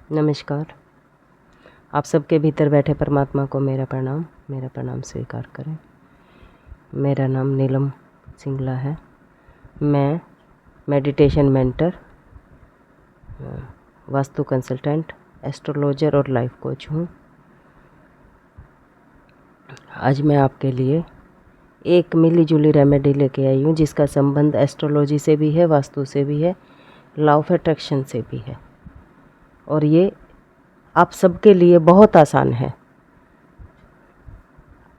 नमस्कार। आप सबके भीतर बैठे परमात्मा को मेरा प्रणाम स्वीकार करें। मेरा नाम नीलम सिंगला है। मैं meditation mentor, vastu consultant, astrologer और लाइफ कोच हूँ। आज मैं आपके लिए एक मिली जुली रेमेडी लेके आई हूँ जिसका संबंध एस्ट्रोलॉजी से भी है, वास्तु से भी है, लॉ ऑफ अट्रैक्शन से भी है। और ये आप सबके लिए बहुत आसान है।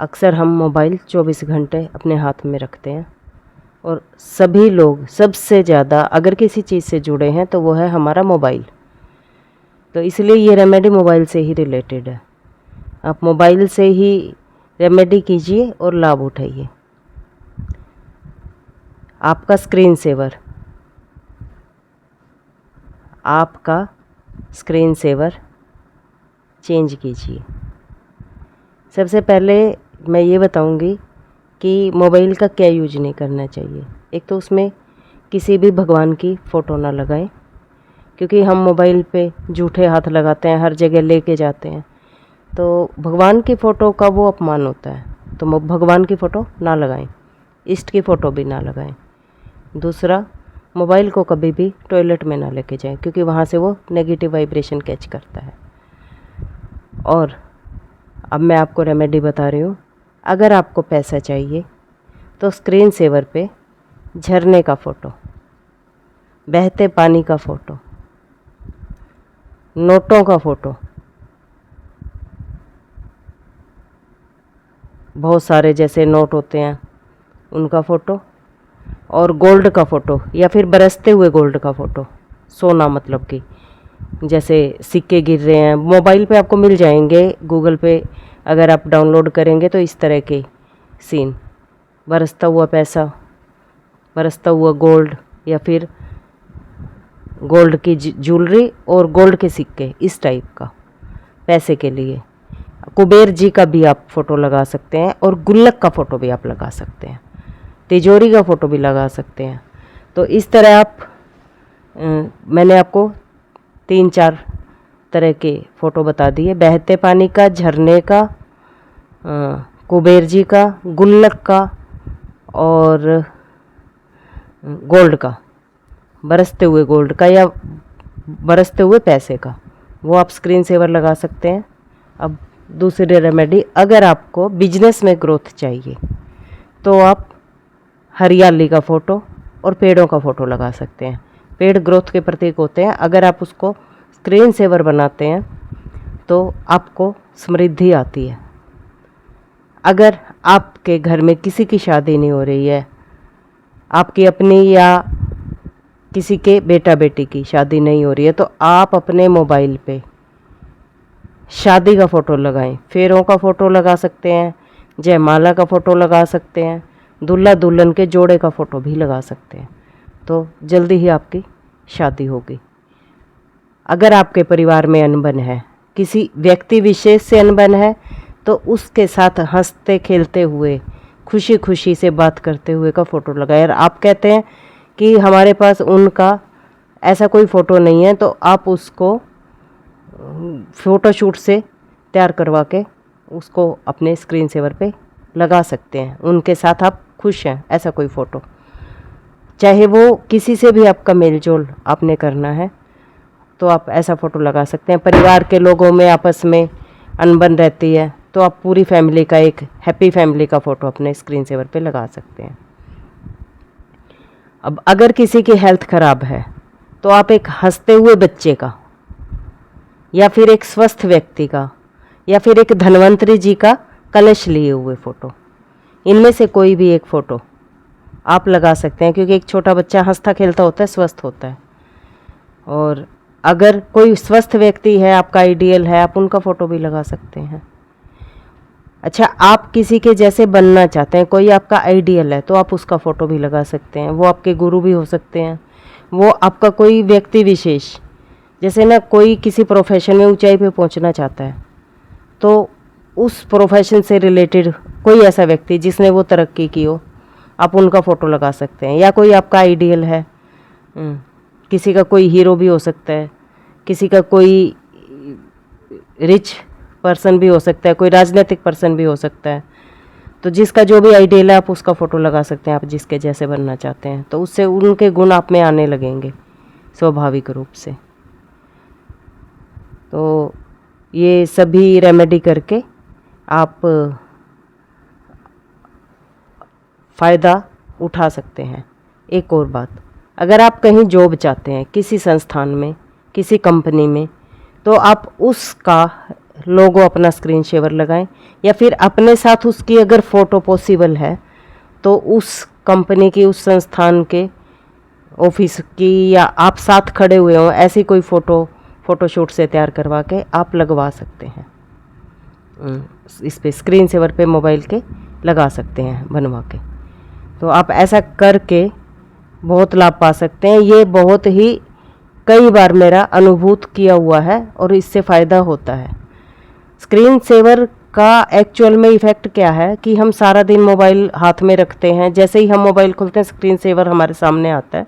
अक्सर हम मोबाइल 24 घंटे अपने हाथ में रखते हैं और सभी लोग सबसे ज़्यादा अगर किसी चीज़ से जुड़े हैं तो वो है हमारा मोबाइल। तो इसलिए ये रेमेडी मोबाइल से ही रिलेटेड है। आप मोबाइल से ही रेमेडी कीजिए और लाभ उठाइए। आपका स्क्रीन सेवर चेंज कीजिए। सबसे पहले मैं ये बताऊंगी कि मोबाइल का क्या यूज नहीं करना चाहिए। एक तो उसमें किसी भी भगवान की फ़ोटो ना लगाएं, क्योंकि हम मोबाइल पे झूठे हाथ लगाते हैं, हर जगह लेके जाते हैं, तो भगवान की फ़ोटो का वो अपमान होता है। तो भगवान की फ़ोटो ना लगाएं, इष्ट की फ़ोटो भी ना लगाएं। दूसरा, मोबाइल को कभी भी टॉयलेट में ना लेके जाएं, क्योंकि वहाँ से वो नेगेटिव वाइब्रेशन कैच करता है। और अब मैं आपको रेमेडी बता रही हूँ। अगर आपको पैसा चाहिए तो स्क्रीन सेवर पे झरने का फ़ोटो, बहते पानी का फ़ोटो, नोटों का फ़ोटो, बहुत सारे जैसे नोट होते हैं उनका फ़ोटो, और गोल्ड का फ़ोटो या फिर बरसते हुए गोल्ड का फ़ोटो, सोना मतलब कि जैसे सिक्के गिर रहे हैं, मोबाइल पे आपको मिल जाएंगे, गूगल पे अगर आप डाउनलोड करेंगे तो इस तरह के सीन, बरसता हुआ पैसा, बरसता हुआ गोल्ड, या फिर गोल्ड की ज्वेलरी और गोल्ड के सिक्के, इस टाइप का पैसे के लिए। कुबेर जी का भी आप फ़ोटो लगा सकते हैं और गुल्लक का फ़ोटो भी आप लगा सकते हैं, तिजोरी का फ़ोटो भी लगा सकते हैं। तो इस तरह आप मैंने आपको 3-4 तरह के फ़ोटो बता दिए। बहते पानी का, झरने का, कुबेर जी का, गुल्लक का और गोल्ड का, बरसते हुए गोल्ड का या बरसते हुए पैसे का, वो आप स्क्रीन सेवर लगा सकते हैं। अब दूसरी रेमेडी, अगर आपको बिजनेस में ग्रोथ चाहिए तो आप हरियाली का फ़ोटो और पेड़ों का फ़ोटो लगा सकते हैं। पेड़ ग्रोथ के प्रतीक होते हैं। अगर आप उसको स्क्रीन सेवर बनाते हैं तो आपको समृद्धि आती है। अगर आपके घर में किसी की शादी नहीं हो रही है, आपकी अपनी या किसी के बेटा बेटी की शादी नहीं हो रही है, तो आप अपने मोबाइल पे शादी का फ़ोटो लगाएं, फेरों का फ़ोटो लगा सकते हैं, जयमाला का फ़ोटो लगा सकते हैं, दूल्हा दुल्हन के जोड़े का फ़ोटो भी लगा सकते हैं। तो जल्दी ही आपकी शादी होगी। अगर आपके परिवार में अनबन है, किसी व्यक्ति विशेष से अनबन है, तो उसके साथ हंसते खेलते हुए, खुशी खुशी से बात करते हुए का फ़ोटो लगाएं। और आप कहते हैं कि हमारे पास उनका ऐसा कोई फ़ोटो नहीं है, तो आप उसको फ़ोटोशूट से तैयार करवा के उसको अपने स्क्रीन सेवर पे लगा सकते हैं। उनके साथ आप खुश हैं, ऐसा कोई फ़ोटो, चाहे वो किसी से भी आपका मेल जोल आपने करना है तो आप ऐसा फ़ोटो लगा सकते हैं। परिवार के लोगों में आपस में अनबन रहती है तो आप पूरी फैमिली का, एक हैप्पी फैमिली का फ़ोटो अपने स्क्रीन सेवर पे लगा सकते हैं। अब अगर किसी की हेल्थ ख़राब है तो आप एक हंसते हुए बच्चे का, या फिर एक स्वस्थ व्यक्ति का, या फिर एक धन्वंतरी जी का कलश लिए हुए फ़ोटो, इनमें से कोई भी एक फ़ोटो आप लगा सकते हैं, क्योंकि एक छोटा बच्चा हंसता खेलता होता है, स्वस्थ होता है। और अगर कोई स्वस्थ व्यक्ति है, आपका आइडियल है, आप उनका फ़ोटो भी लगा सकते हैं। अच्छा, आप किसी के जैसे बनना चाहते हैं, कोई आपका आइडियल है, तो आप उसका फ़ोटो भी लगा सकते हैं। वो आपके गुरु भी हो सकते हैं, वो आपका कोई व्यक्ति विशेष, जैसे ना कोई किसी प्रोफेशन में ऊंचाई पे पहुंचना चाहता है, तो उस प्रोफेशन से रिलेटेड कोई ऐसा व्यक्ति जिसने वो तरक्की की हो, आप उनका फ़ोटो लगा सकते हैं। या कोई आपका आइडियल है, किसी का कोई हीरो भी हो सकता है, किसी का कोई रिच पर्सन भी हो सकता है, कोई राजनीतिक पर्सन भी हो सकता है। तो जिसका जो भी आइडियल है आप उसका फ़ोटो लगा सकते हैं, आप जिसके जैसे बनना चाहते हैं, तो उससे उनके गुण आप में आने लगेंगे स्वाभाविक रूप से। तो ये सभी रेमेडी करके आप फ़ायदा उठा सकते हैं। एक और बात, अगर आप कहीं जॉब चाहते हैं किसी संस्थान में, किसी कंपनी में, तो आप उसका लोगो अपना स्क्रीन शेवर लगाएं, या फिर अपने साथ उसकी अगर फ़ोटो पॉसिबल है तो उस कंपनी की, उस संस्थान के ऑफिस की, या आप साथ खड़े हुए हों ऐसी कोई फ़ोटोशूट से तैयार करवा के आप लगवा सकते हैं। इस पे स्क्रीन सेवर पे मोबाइल के लगा सकते हैं बनवा के। तो आप ऐसा करके बहुत लाभ पा सकते हैं। ये बहुत ही कई बार मेरा अनुभूत किया हुआ है और इससे फ़ायदा होता है। स्क्रीन सेवर का एक्चुअल में इफ़ेक्ट क्या है कि हम सारा दिन मोबाइल हाथ में रखते हैं, जैसे ही हम मोबाइल खोलते हैं स्क्रीन सेवर हमारे सामने आता है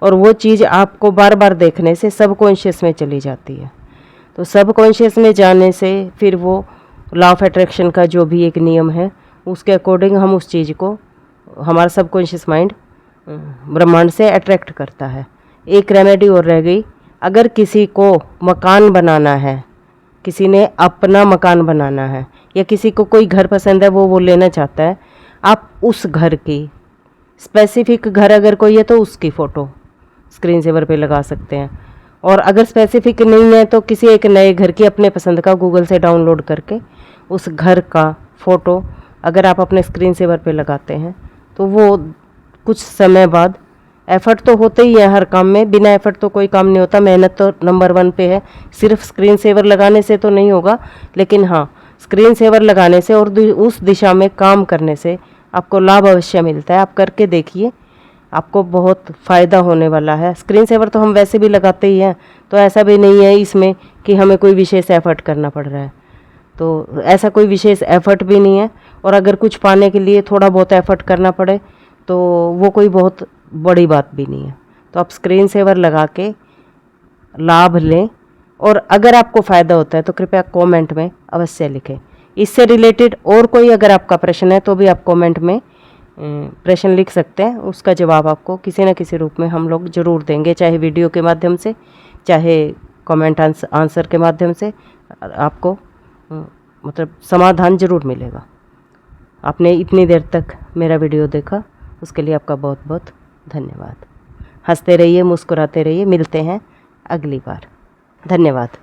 और वो चीज़ आपको बार बार देखने से सबकॉन्शियस में चली जाती है। तो सबकॉन्शियस में जाने से फिर वो लॉ ऑफ अट्रैक्शन का जो भी एक नियम है उसके अकॉर्डिंग हम उस चीज़ को, हमारा सबकॉन्शियस माइंड ब्रह्मांड से अट्रैक्ट करता है। एक रेमेडी और रह गई, अगर किसी को मकान बनाना है, किसी ने अपना मकान बनाना है, या किसी को कोई घर पसंद है वो लेना चाहता है, आप उस घर की स्पेसिफिक घर अगर कोई है तो उसकी फ़ोटो स्क्रीन सेवर पे लगा सकते हैं। और अगर स्पेसिफिक नहीं है तो किसी एक नए घर की अपने पसंद का गूगल से डाउनलोड करके उस घर का फ़ोटो अगर आप अपने स्क्रीन सेवर पे लगाते हैं तो वो कुछ समय बाद, एफ़र्ट तो होते ही है हर काम में, बिना एफ़र्ट तो कोई काम नहीं होता, मेहनत तो नंबर 1 पे है। सिर्फ स्क्रीन सेवर लगाने से तो नहीं होगा, लेकिन हाँ स्क्रीन सेवर लगाने से और उस दिशा में काम करने से आपको लाभ अवश्य मिलता है। आप करके देखिए, आपको बहुत फ़ायदा होने वाला है। स्क्रीन सेवर तो हम वैसे भी लगाते ही हैं, तो ऐसा भी नहीं है इसमें कि हमें कोई विशेष एफ़र्ट करना पड़ रहा है, तो ऐसा कोई विशेष एफ़र्ट भी नहीं है। और अगर कुछ पाने के लिए थोड़ा बहुत एफ़र्ट करना पड़े तो वो कोई बहुत बड़ी बात भी नहीं है। तो आप स्क्रीन सेवर लगा के लाभ लें, और अगर आपको फ़ायदा होता है तो कृपया कमेंट में अवश्य लिखें। इससे रिलेटेड और कोई अगर आपका प्रश्न है तो भी आप कमेंट में प्रश्न लिख सकते हैं, उसका जवाब आपको किसी न किसी रूप में हम लोग ज़रूर देंगे, चाहे वीडियो के माध्यम से, चाहे कमेंट आंसर के माध्यम से। आपको मतलब समाधान ज़रूर मिलेगा। आपने इतनी देर तक मेरा वीडियो देखा उसके लिए आपका बहुत बहुत धन्यवाद। हंसते रहिए, मुस्कुराते रहिए, मिलते हैं अगली बार। धन्यवाद।